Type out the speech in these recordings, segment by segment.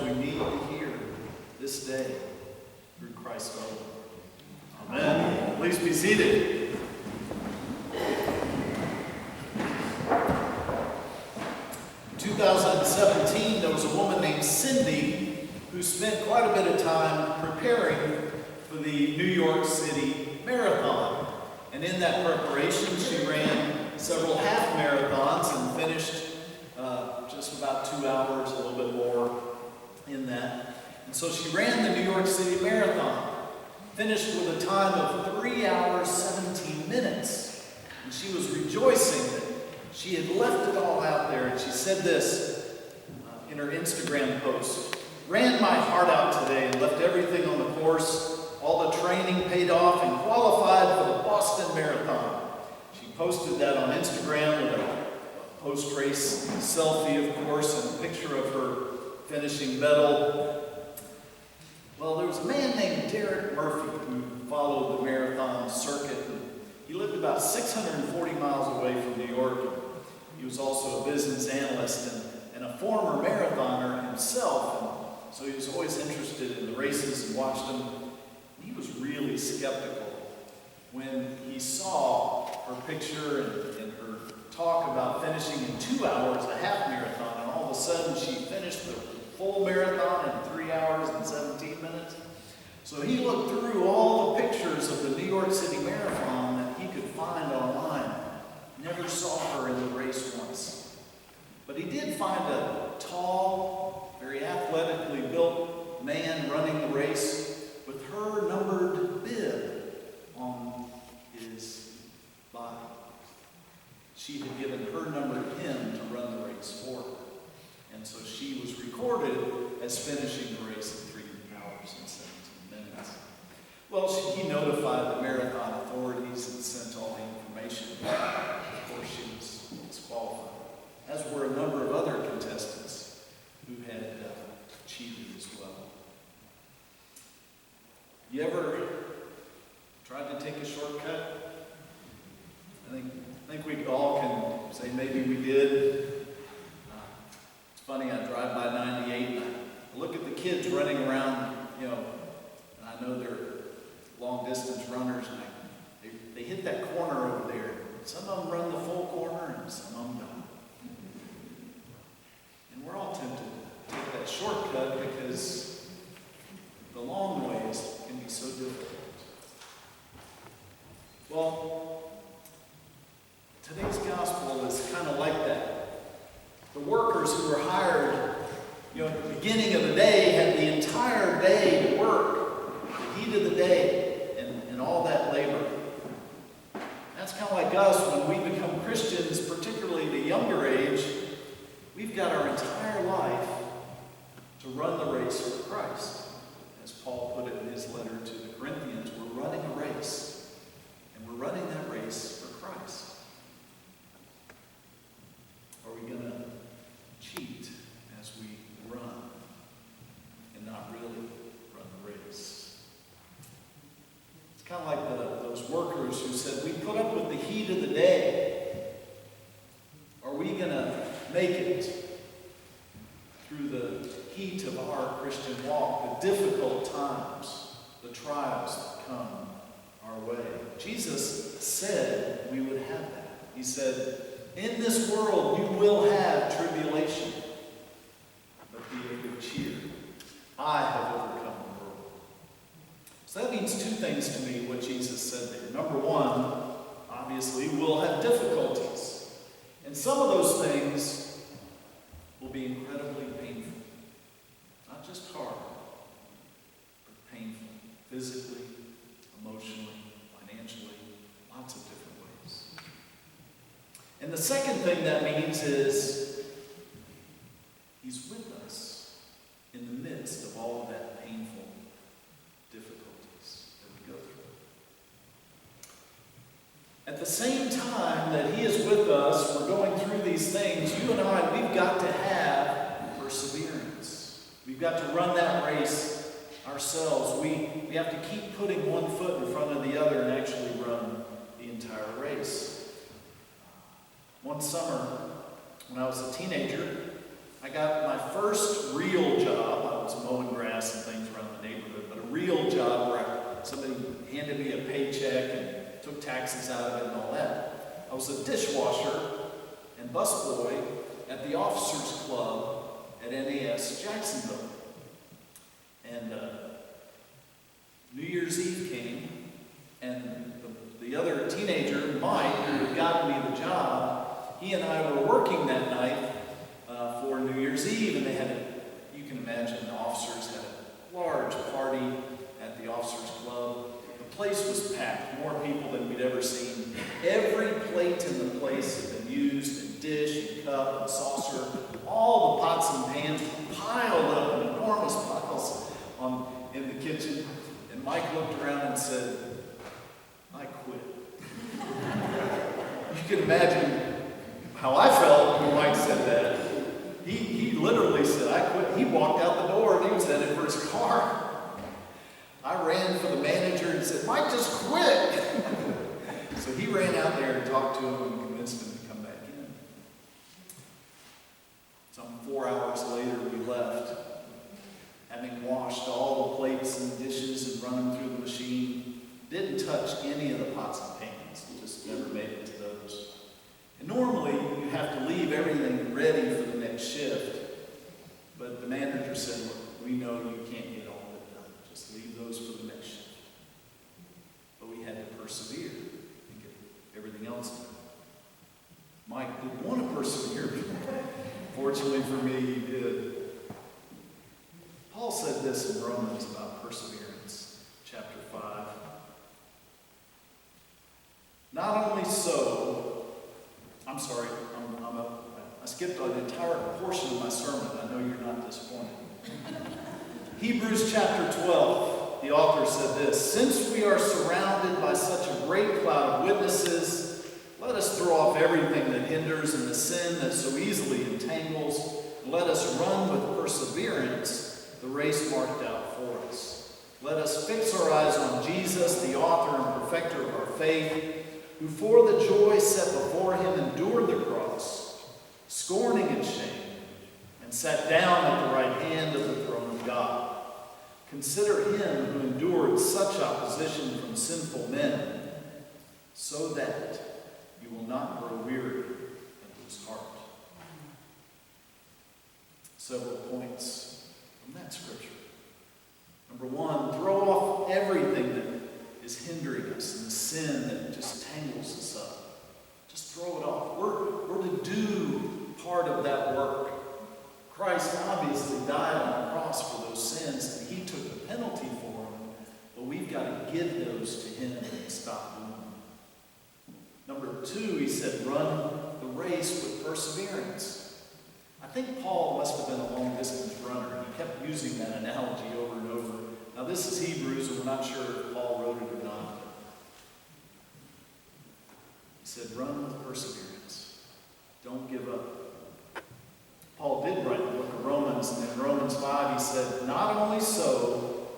we need to hear this day through Christ our Lord. Amen. Please be seated. In 2017, there was a woman named Cindy who spent quite a bit of time preparing for the New York City Marathon. And in that preparation, she ran several half marathons and finished just about 2 hours, a little bit more in that. And so she ran the New York City Marathon, finished with a time of 3 hours, 17 minutes. And she was rejoicing that she had left it all out there. And she said this in her Instagram post: "Ran my heart out today and left everything on the course. All the training paid off and qualified for the Boston Marathon." She posted that on Instagram with a post-race selfie, of course, and a picture of her finishing medal. Well, there was a man named Derek Murphy who followed the marathon circuit. He lived about 640 miles away from New York. He was also a business analyst and a former marathoner himself, and so he was always interested in the races and watched them. He was really skeptical when he saw her picture and her talk about finishing in 2 hours a half marathon, and all of a sudden she finished the full marathon in 3 hours and 17 minutes. So he looked through all the pictures of the New York City Marathon that he could find online. Never saw her in the race once. But he did find a tall, very athletically built man running the race with her numbered bib on his body. She had given her number to him to run the race for her. And so she was recorded as finishing the race in 3 hours and 17 minutes. Well, he notified the marathon authorities and sent all the information. Of course, she was disqualified, as were a number of other contestants who had cheated as well. You ever tried to take a shortcut? I think we all can say maybe we did. It's funny, I drive by 98 and I look at the kids running around, and I know they're long distance runners, and they hit that corner over there. Some of them run the full corner and some of them don't. And we're all tempted to take that shortcut because the long ways can be so difficult. Well, today's gospel is kind of like that. The workers who were hired, at the beginning of the day had the entire day to work, the heat of the day, and all that labor. That's kind of like us when we become Christians, particularly at a younger age. We've got our entire life to run the race for Christ. As Paul put it in his letter to the Corinthians, we're running a race, and we're running that race for Christ. Are we going to cheat as we run and not really run the race? It's kind of like those workers who said, we put up with the heat of the day. Are we going to make it through the heat of our Christian walk, the difficult times, the trials that come our way? Jesus said we would have that. He said, "In this world you will have tribulation, but be of good cheer. I have overcome the world." So that means two things to me, what Jesus said there. Number one, obviously, we'll have difficulties. And some of those things will be incredibly painful. Not just hard, but painful. Physically, emotionally, financially, lots of different ways. And the second thing that means is He's with us in the midst of all of that painful difficulties that we go through. At the same time that He is with us, we're going through these things, you and I, we've got to have perseverance. We've got to run that race ourselves. We have to keep putting one foot in front of the other and actually run the entire race. One summer, when I was a teenager, I got my first real job. I I was a dishwasher and busboy at the Officers Club at NAS Jacksonville. And New Year's Eve came, and the other teenager, Mike, who had gotten me the job, he and I were working that night for New Year's Eve, and they had you can imagine the officers had a large party at the Officers Club. The place was packed, more people than we'd ever seen. Every plate in the place had been used, and dish, and cup, and saucer. All the pots and pans were piled up in enormous piles in the kitchen. And Mike looked around and said, "I quit." You can imagine how I felt when Mike said that. He literally said, "I quit." He walked out the door and he was headed for his car. I ran for the manager and said, "Mike just quit." So he ran out there and talked to him and convinced him to come back in. Some 4 hours later, we left, having washed all the plates and dishes and run them through the machine. Didn't touch any of the pots and pans. Just never made it to those. And normally, you have to leave everything ready for the next shift. But the manager said, "Look, we know you can't get all of it done. Just leave those for the next shift." But we had to persevere and get everything else done. Mike didn't want to persevere. Fortunately for me, he did. Paul said this in Romans about perseverance, chapter 5. Not only so, I skipped an entire portion of my sermon. I know you're not disappointed. Hebrews chapter 12, the author said this: "Since we are surrounded by such a great cloud of witnesses, let us throw off everything that hinders and the sin that so easily entangles, and let us run with perseverance the race marked out for us. Let us fix our eyes on Jesus, the author and perfecter of our faith, who for the joy set before him endured the cross, scorning its shame, and sat down at the right hand of the throne of God. Consider him who endured such opposition from sinful men, so that you will not grow weary and lose heart." Several points from that scripture. Number one, throw off everything that is hindering us and the sin that just tangles us up. Just throw it off. We're to do part of that work. Christ obviously died on the cross for those sins, and he took the penalty for them, but we've got to give those to him and stop doing them. Number two, he said, run the race with perseverance. I think Paul must have been a long-distance runner. He kept using that analogy over and over. Now, this is Hebrews, and we're not sure if Paul wrote it or not. He said, run with perseverance. Don't give up. Paul did write the book of Romans, and in Romans 5 he said, not only so,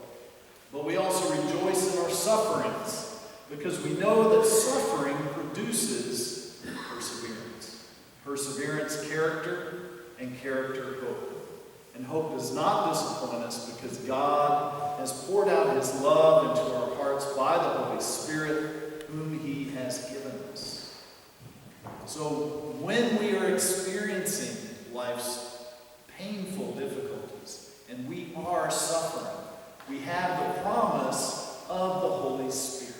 but we also rejoice in our sufferings, because we know that suffering produces perseverance. Perseverance, character, and character, hope. And hope does not disappoint us, because God has poured out his love into our hearts by the Holy Spirit, whom he has given us. So when we are experiencing life's painful difficulties, and we are suffering, we have the promise of the Holy Spirit.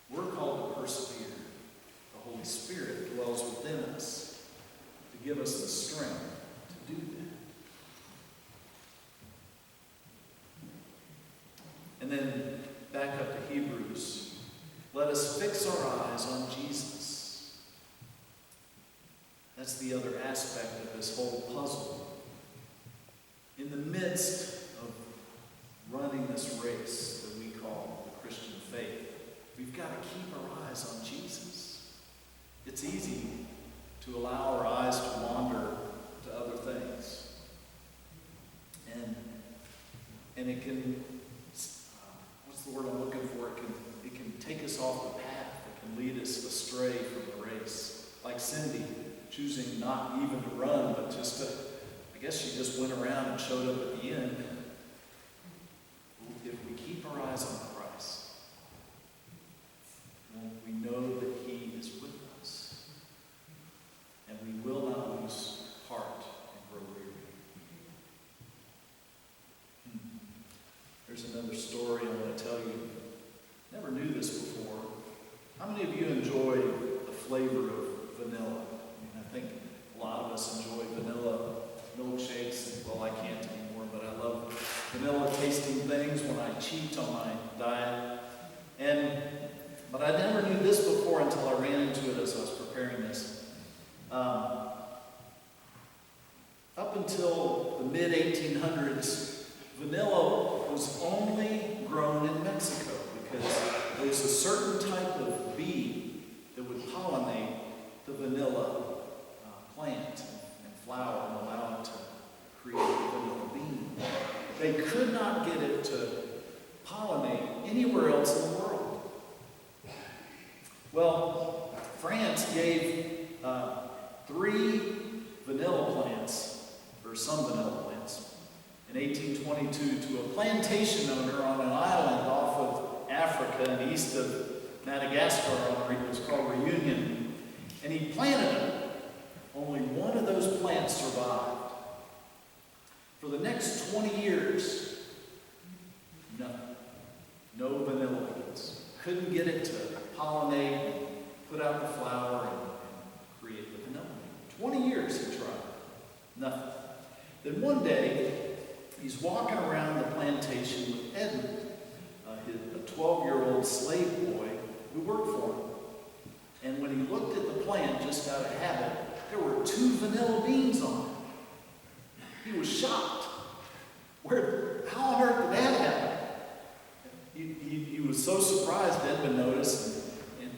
We're called to persevere. The Holy Spirit dwells within us to give us the strength to do that. And then back up to Hebrews. Let us fix our eyes on Jesus. That's the other aspect of this whole puzzle. In the midst of running this race that we call the Christian faith, we've got to keep our eyes on Jesus. It's easy to allow our eyes to wander to other things. And it can, what's the word I'm looking for? It can take us off the path. It can lead us astray from the race. Like Cindy, choosing not even to run, but just to, I guess she just went around and showed up at the end. If we keep our eyes on Christ, we know that Here's another story I want to tell you. Never knew this before. How many of you enjoy the flavor of vanilla? I think a lot of us enjoy vanilla milkshakes. Well, I can't anymore, but I love vanilla tasting things when I cheat on my diet. But I never knew this before until I ran into it as I was preparing this. Up until the mid-1800s, vanilla was only grown in Mexico because there was a certain type of bee that would pollinate the vanilla plant and flower and allow it to create the vanilla bean. They could not get it to pollinate anywhere else in the world. Well, France gave 3 vanilla plants, or some vanilla plants, in 1822 to a plantation owner on an island off of Africa and east of Madagascar. It was called Reunion. And he planted them. Only one of those plants survived. For the next 20 years, nothing. No vanilla beans. Couldn't get it to pollinate and put out the flower and create the vanilla bean. 20 years he tried. Nothing. Then one day, he's walking around the plantation with Edmund, a 12-year-old slave boy who worked for him. And when he looked at the plant, just out of habit, there were 2 vanilla beans on it. He was shocked. How on earth did that happen? He was so surprised, Edmund noticed, and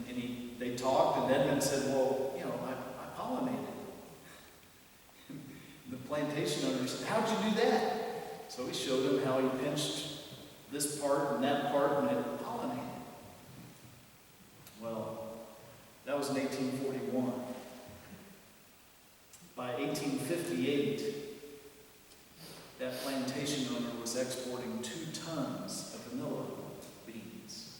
they talked, and Edmund said, well, I pollinated. The plantation owner said, how'd you do that? So he showed him how he pinched this part and that part, and it pollinated. Well, that was in 1841. By 1858, that plantation owner was exporting 2 tons of vanilla beans.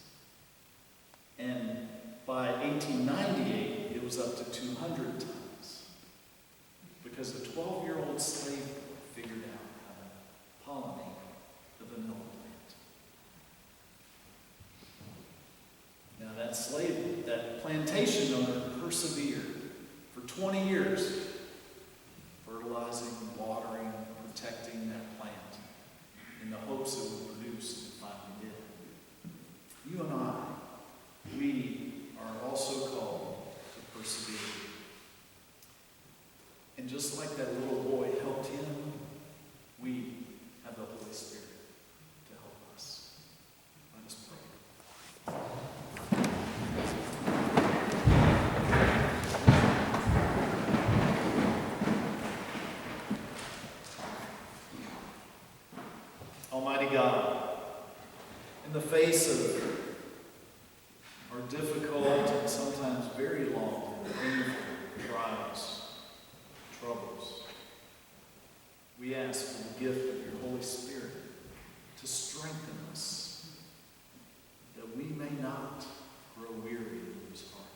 And by 1898, it was up to 200 tons. Because the 12-year-old slave boy figured out how to pollinate the vanilla plant. Now that plantation owner persevered for 20 years, fertilizing, watering, protecting that plant in the hopes it would produce, and it finally did. You and I, we are also called to persevere. And just like that little boy helped him, we have the Holy Spirit to help us. Let us pray. Almighty God, in the face of our difficult and sometimes very long and painful trials, troubles, we ask for the gift of your Holy Spirit to strengthen us, that we may not grow weary in lose heart,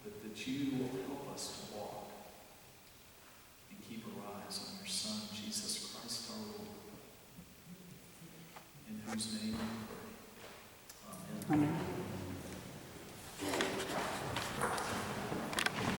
but that you will help us to walk and keep our eyes on your Son, Jesus Christ our Lord, in whose name we pray. Amen. Amen.